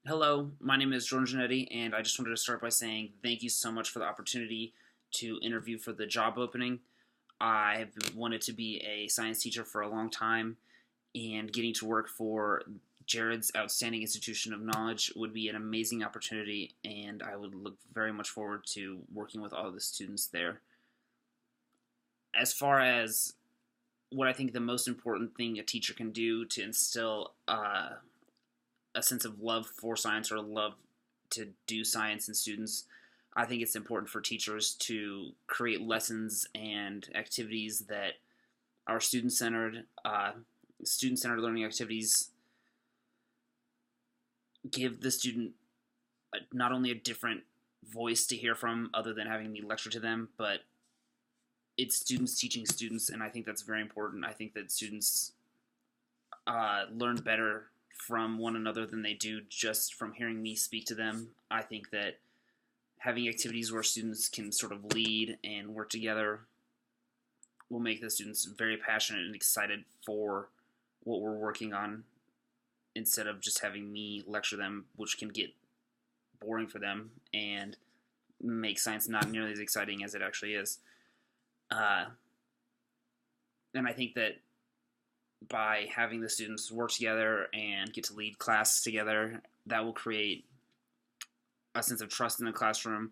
Hello, my name is Jordan Janetti, and I just wanted to start by saying thank you so much for the opportunity to interview for the job opening. I've wanted to be a science teacher for a long time, and getting to work for Jared's Outstanding Institution of Knowledge would be an amazing opportunity, and I would look very much forward to working with all of the students there. As far as what I think the most important thing a teacher can do to instill a sense of love for science or love to do science in students, I think it's important for teachers to create lessons and activities that are student-centered. Student-centered learning activities give the student not only a different voice to hear from other than having me lecture to them, but it's students teaching students, and I think that's very important. I think that students learn better from one another than they do just from hearing me speak to them. I think that having activities where students can sort of lead and work together will make the students very passionate and excited for what we're working on instead of just having me lecture them, which can get boring for them and make science not nearly as exciting as it actually is. And I think that by having the students work together and get to lead class together, that will create a sense of trust in the classroom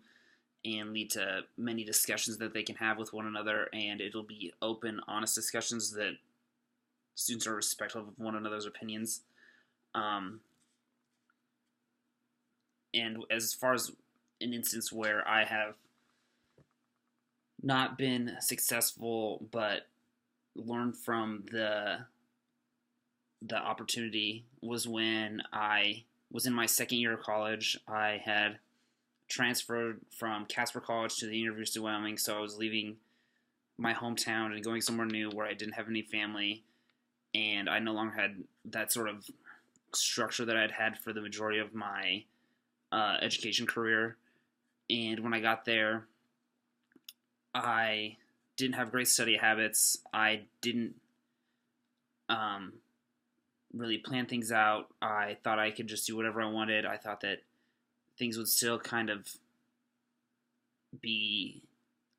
and lead to many discussions that they can have with one another, and it'll be open, honest discussions that students are respectful of one another's opinions. And as far as an instance where I have not been successful but learned from the opportunity was when I was in my second year of college. I had transferred from Casper College to the University of Wyoming, so I was leaving my hometown and going somewhere new where I didn't have any family, and I no longer had that sort of structure that I'd had for the majority of my education career. And when I got there, I didn't have great study habits. I didn't really plan things out. I thought I could just do whatever I wanted. I thought that things would still kind of be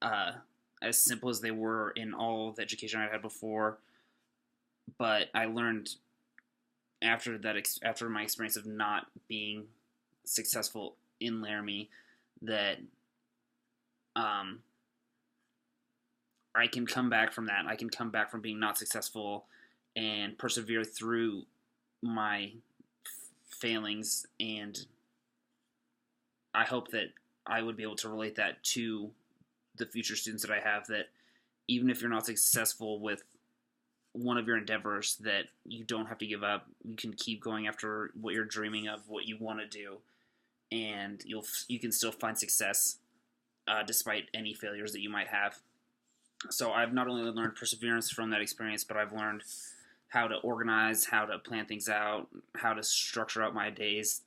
as simple as they were in all the education I had before. But I learned after my experience of not being successful in Laramie, that I can come back from that. I can come back from being not successful and persevere through my failings, and I hope that I would be able to relate that to the future students that I have, that even if you're not successful with one of your endeavors, that you don't have to give up. You can keep going after what you're dreaming of, what you want to do, and you can still find success despite any failures that you might have. So I've not only learned perseverance from that experience, but I've learned how to organize, how to plan things out, how to structure out my days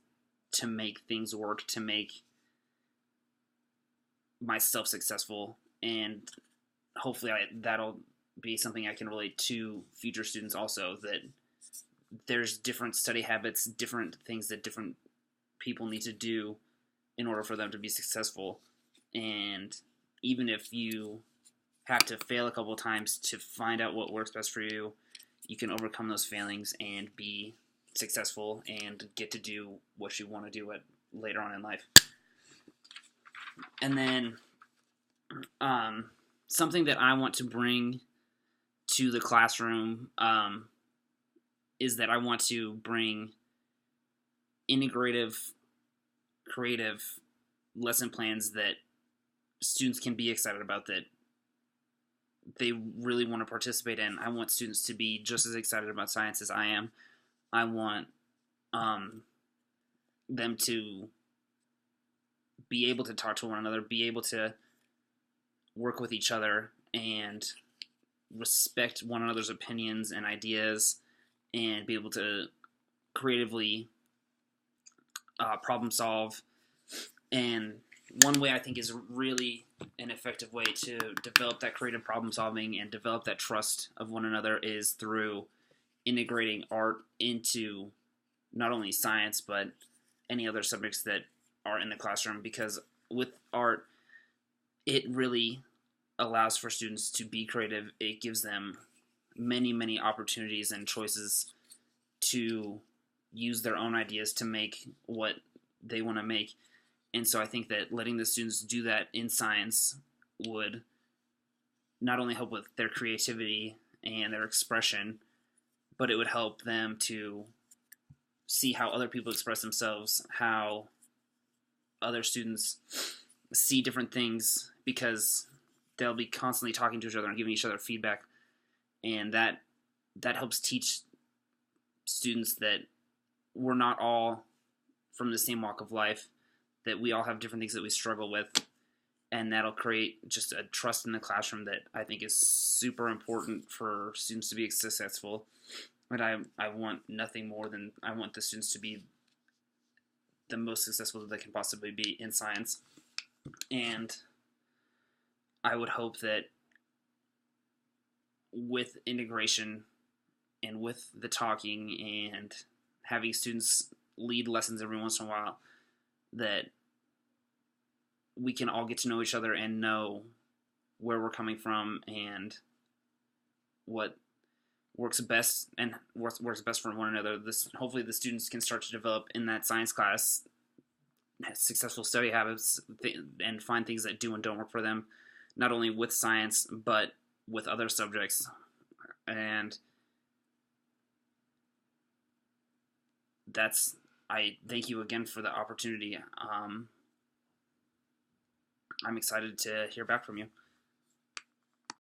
to make things work, to make myself successful, and hopefully that'll be something I can relate to future students also, that there's different study habits, different things that different people need to do in order for them to be successful. And even if you have to fail a couple of times to find out what works best for you, you can overcome those failings and be successful and get to do what you want to do later on in life. And then something that I want to bring to the classroom is that I want to bring integrative, creative lesson plans that students can be excited about, that they really want to participate in. I want students to be just as excited about science as I am. I want them to be able to talk to one another, be able to work with each other, and respect one another's opinions and ideas, and be able to creatively problem solve. And one way I think is really an effective way to develop that creative problem solving and develop that trust of one another is through integrating art into not only science but any other subjects that are in the classroom, because with art, it really allows for students to be creative. It gives them many, many opportunities and choices to use their own ideas to make what they want to make. And so I think that letting the students do that in science would not only help with their creativity and their expression, but it would help them to see how other people express themselves, how other students see different things, because they'll be constantly talking to each other and giving each other feedback, and that helps teach students that we're not all from the same walk of life, that we all have different things that we struggle with, and that'll create just a trust in the classroom that I think is super important for students to be successful. But I want nothing more than I want the students to be the most successful that they can possibly be in science. And I would hope that with integration and with the talking and having students lead lessons every once in a while, that we can all get to know each other and know where we're coming from and what works best and works best for one another. Hopefully the students can start to develop in that science class successful study habits and find things that do and don't work for them, not only with science but with other subjects. And I thank you again for the opportunity. I'm excited to hear back from you.